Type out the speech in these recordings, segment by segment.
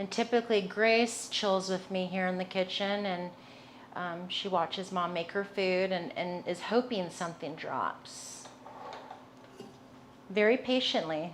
And typically Grace chills with me here in the kitchen, and she watches Mom make her food and is hoping something drops. Very patiently.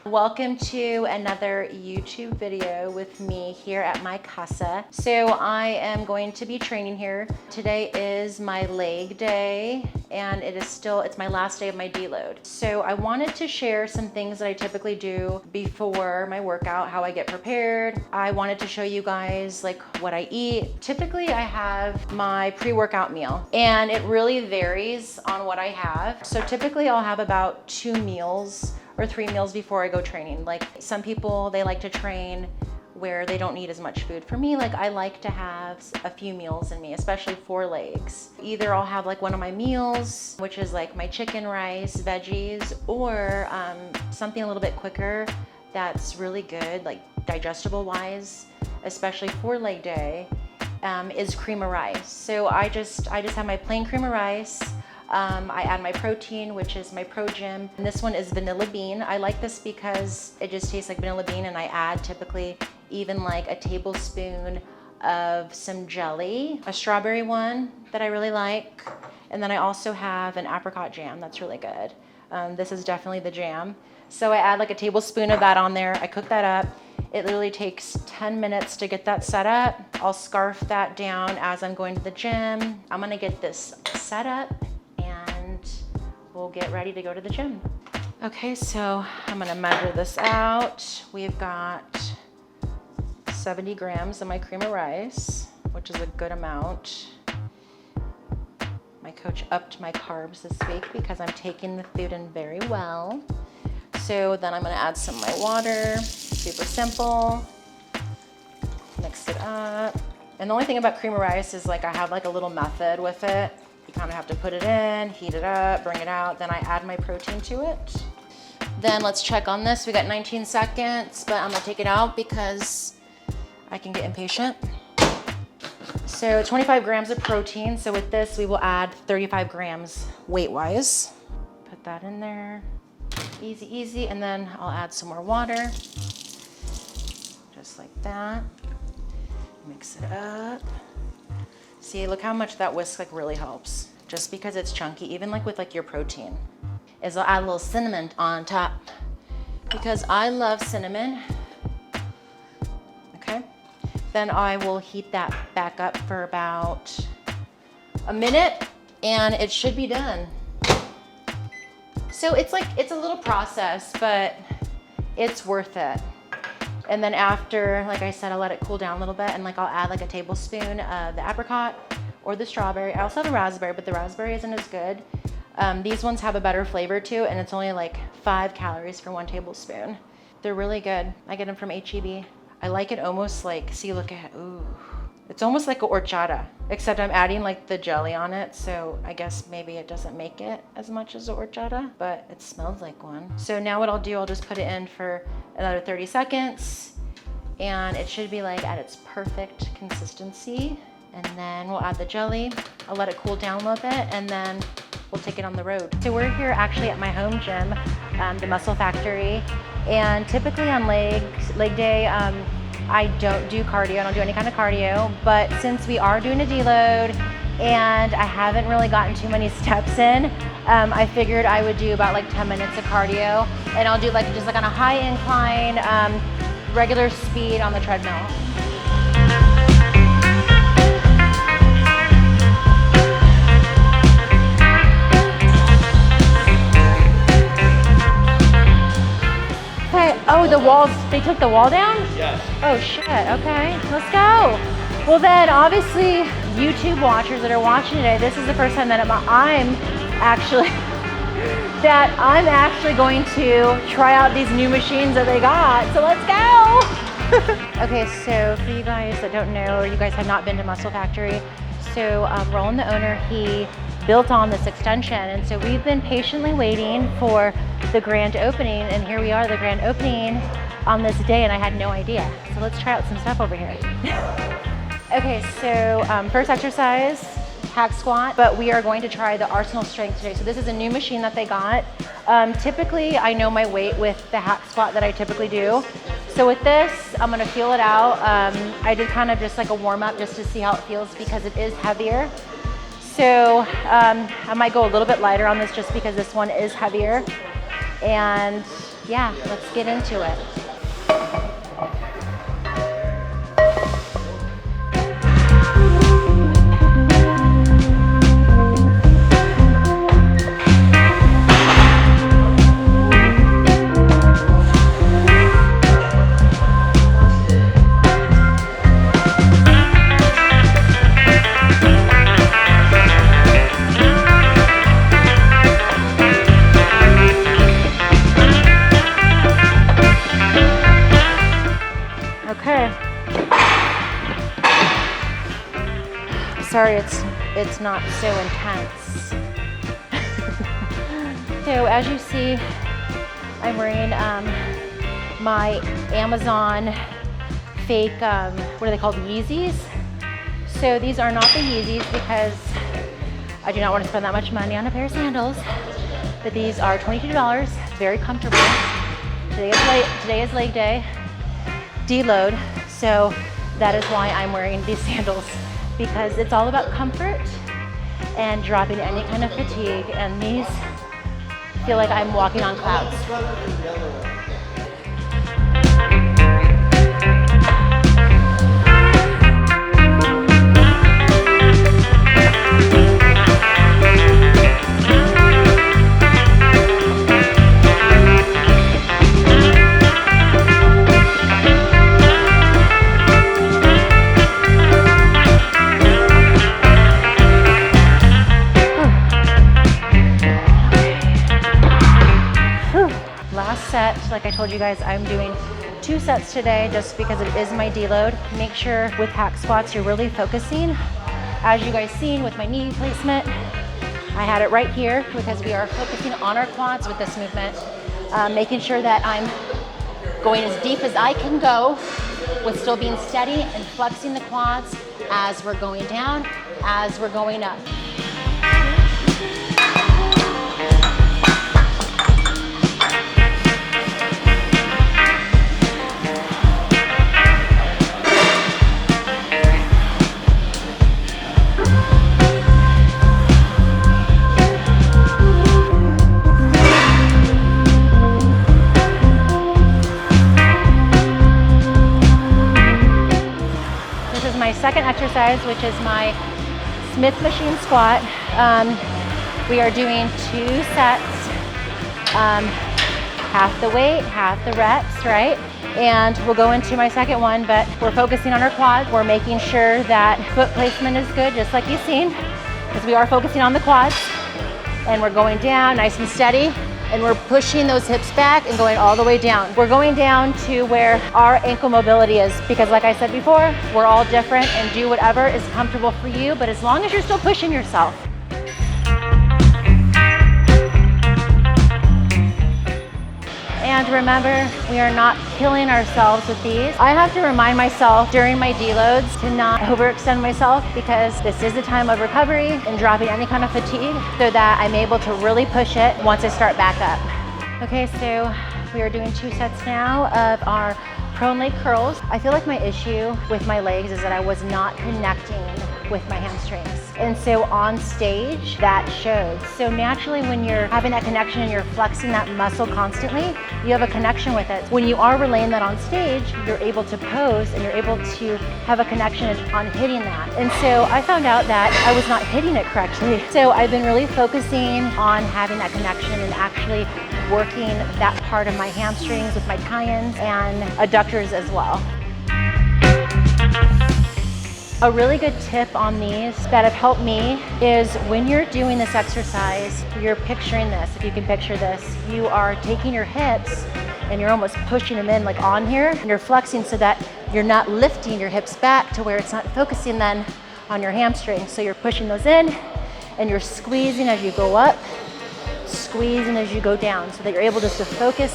Welcome to another YouTube video with me here at my casa. So I am going to be training here. Today is my leg day, and it's my last day of my deload. So I wanted to share some things that I typically do before my workout, how I get prepared. I wanted to show you guys like what I eat. Typically I have my pre-workout meal, and it really varies on what I have. So typically I'll have about 2 meals or 3 meals before I go training. Like some people, they like to train where they don't need as much food. For me, like I like to have a few meals in me, especially for legs. Either I'll have like one of my meals, which is like my chicken, rice, veggies, or something a little bit quicker that's really good, like digestible wise, especially for leg day, is cream of rice. So I just have my plain cream of rice. I add my protein, which is my Pro Gym. And this one is vanilla bean. I like this because it just tastes like vanilla bean, and I add typically even like a tablespoon of some jelly, a strawberry one that I really like. And then I also have an apricot jam that's really good. This is definitely the jam. So I add like a tablespoon of that on there. I cook that up. It literally takes 10 minutes to get that set up. I'll scarf that down as I'm going to the gym. I'm gonna get this set up, we'll get ready to go to the gym. Okay, so I'm gonna measure this out. We've got 70 grams of my cream of rice, which is a good amount. My coach upped my carbs this week because I'm taking the food in very well. So then I'm gonna add some of my water, super simple. Mix it up. And the only thing about cream of rice is like I have like a little method with it. You kind of have to put it in, heat it up, bring it out, then I add my protein to it. Then let's check on this. We got 19 seconds, but I'm gonna take it out because I can get impatient. So 25 grams of protein. So with this, we will add 35 grams weight-wise. Put that in there, easy, easy. And then I'll add some more water, just like that. Mix it up. See, look how much that whisk like really helps. Just because it's chunky, even like with like your protein, is I'll add a little cinnamon on top because I love cinnamon. Okay, then I will heat that back up for about a minute, and it should be done. So it's a little process, but it's worth it. And then after, like I said, I'll let it cool down a little bit, and like I'll add like a tablespoon of the apricot or the strawberry. I also have the raspberry, but the raspberry isn't as good. These ones have a better flavor too, and it's only like 5 calories for 1 tablespoon. They're really good. I get them from H-E-B. I like it almost like, see, look at, ooh. It's almost like a horchata, except I'm adding like the jelly on it. So I guess maybe it doesn't make it as much as a horchata, but it smells like one. So now what I'll do, I'll just put it in for another 30 seconds, and it should be like at its perfect consistency. And then we'll add the jelly. I'll let it cool down a little bit, and then we'll take it on the road. So we're here actually at my home gym, the Muscle Factory. And typically on leg day, I don't do cardio, I don't do any kind of cardio, but since we are doing a deload and I haven't really gotten too many steps in, I figured I would do about like 10 minutes of cardio, and I'll do like just like on a high incline, regular speed on the treadmill. Oh, the walls, they took the wall down? Yes. Oh shit, okay, let's go. Well then, obviously, YouTube watchers that are watching today, this is the first time that I'm actually going to try out these new machines that they got, so let's go. Okay, so for you guys that don't know, or you guys have not been to Muscle Factory, so Roland, the owner, he built on this extension, and so we've been patiently waiting for the grand opening, and here we are, the grand opening on this day, and I had no idea. So let's try out some stuff over here. Okay, so first exercise, hack squat, but we are going to try the Arsenal strength today. So this is a new machine that they got. Typically, I know my weight with the hack squat that I typically do. So with this, I'm gonna feel it out. I did kind of just like a warm up just to see how it feels because it is heavier. So I might go a little bit lighter on this just because this one is heavier. And yeah, let's get into it. Sorry, it's not so intense. So as you see, I'm wearing my Amazon fake, what are they called, Yeezys? So these are not the Yeezys because I do not want to spend that much money on a pair of sandals. But these are $22, very comfortable. Today is leg day, deload. So that is why I'm wearing these sandals, because it's all about comfort and dropping any kind of fatigue, and these feel like I'm walking on clouds. Like I told you guys, I'm doing 2 sets today just because it is my deload. Make sure with hack squats you're really focusing. As you guys seen with my knee placement, I had it right here because we are focusing on our quads with this movement, making sure that I'm going as deep as I can go with still being steady and flexing the quads as we're going down, as we're going up. Second exercise, which is my Smith machine squat. We are doing 2 sets, half the weight, half the reps, right? And we'll go into my second one, but we're focusing on our quads. We're making sure that foot placement is good, just like you've seen, because we are focusing on the quads. And we're going down nice and steady. And we're pushing those hips back and going all the way down. We're going down to where our ankle mobility is, because like I said before, we're all different, and do whatever is comfortable for you, but as long as you're still pushing yourself. And remember, we are not killing ourselves with these. I have to remind myself during my deloads to not overextend myself, because this is a time of recovery and dropping any kind of fatigue so that I'm able to really push it once I start back up. Okay, so we are doing 2 sets now of our prone leg curls. I feel like my issue with my legs is that I was not connecting with my hamstrings. And so on stage, that showed. So naturally, when you're having that connection and you're flexing that muscle constantly, you have a connection with it. When you are relaying that on stage, you're able to pose and you're able to have a connection on hitting that. And so I found out that I was not hitting it correctly. So I've been really focusing on having that connection and actually working that part of my hamstrings with my tie-ins and adductors as well. A really good tip on these that have helped me is when you're doing this exercise, you're picturing this. If you can picture this, you are taking your hips and you're almost pushing them in like on here, and you're flexing so that you're not lifting your hips back to where it's not focusing then on your hamstrings. So you're pushing those in and you're squeezing as you go up, squeezing as you go down, so that you're able just to focus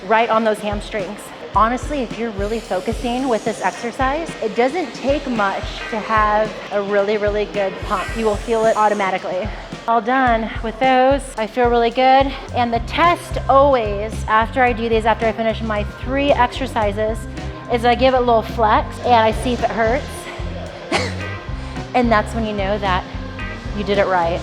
right on those hamstrings. honestly, if you're really focusing with this exercise, it doesn't take much to have a really, really good pump. You will feel it automatically. All done with those. I feel really good. And the test always, after I do these, after I finish my 3 exercises, is I give it a little flex and I see if it hurts. And that's when you know that you did it right.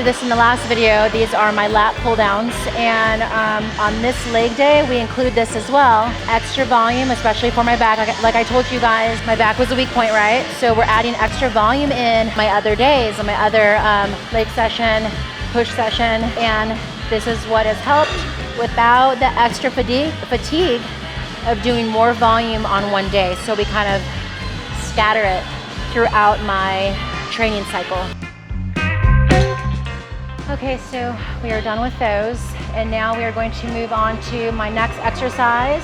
This in the last video, these are my lat pull downs, and on this leg day we include this as well. Extra volume, especially for my back. Like I told you guys, my back was a weak point, right? So we're adding extra volume in my other days, on my other leg session, push session, and this is what has helped without the extra fatigue of doing more volume on one day. So we kind of scatter it throughout my training cycle. Okay, so we are done with those, and now we are going to move on to my next exercise,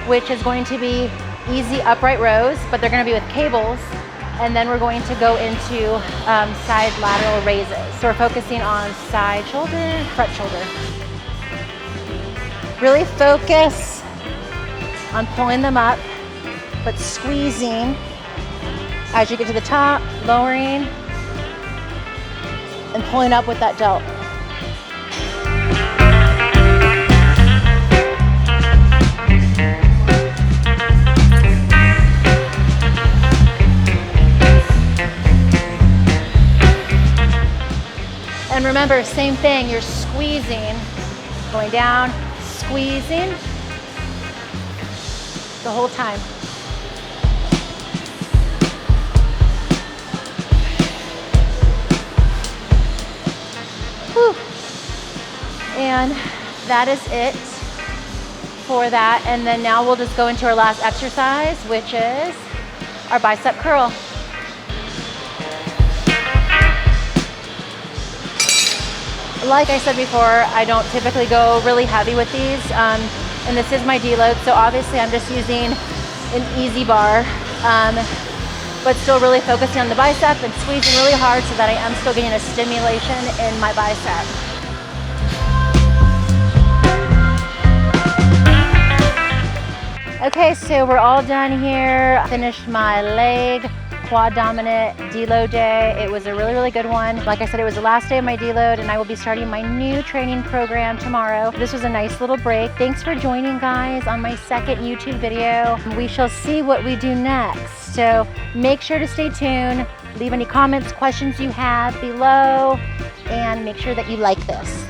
which is going to be easy upright rows, but they're going to be with cables, and then we're going to go into side lateral raises. So we're focusing on side shoulder, front shoulder. Really focus on pulling them up, but squeezing as you get to the top, lowering, and pulling up with that delt. And remember, same thing, you're squeezing, going down, squeezing the whole time. Whew. And that is it for that. And then now we'll just go into our last exercise, which is our bicep curl. Like I said before, I don't typically go really heavy with these, and this is my deload, so obviously I'm just using an easy bar, but still really focusing on the bicep and squeezing really hard so that I am still getting a stimulation in my bicep. Okay, so we're all done here. I finished my leg quad dominant deload day. It was a really, really good one. Like I said, it was the last day of my deload, and I will be starting my new training program tomorrow. This was a nice little break. Thanks for joining, guys, on my second YouTube video. We shall see what we do next. So make sure to stay tuned. Leave any comments, questions you have below, and make sure that you like this.